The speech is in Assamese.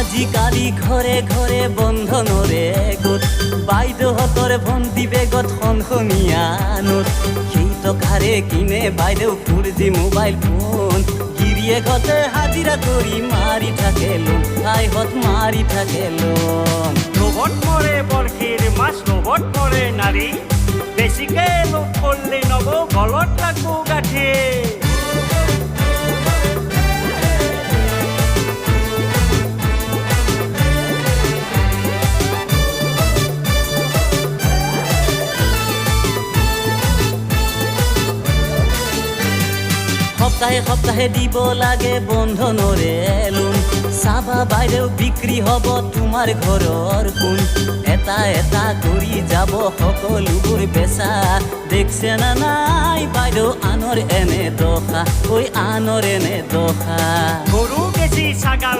আজিকালি ঘৰে ঘৰে বন্ধনৰে গোট বাইদেউহঁতৰ ভণ্টি বেগত খনখনীয়া নোট সেই টকাৰে কিনে বাইদেউ 4G মোবাইল ফোন গিৰিয়েকহঁতে হাজিৰা কৰি মাৰি থাকে লোন আইহঁত মাৰি থাকে লোন লোভত মৰে বৰশীৰ মাছ লোভত মৰে নাৰী বেছিকে লোভ কৰিলে নব গলত লাগব গাঠি সপ্তাহে সপ্তাহে দিব লাগে বন্ধনৰে লোন চাবা বাইদেউ বিক্ৰী হ'ব তোমাৰ ঘৰৰ কোন এটা এটা কৰি যাব সকলোবোৰ বেচা দেখছে না নাই বাইদেউ আনৰ এনে দশা ঐ আনৰ এনে দশা গৰু বেছি ছাগাল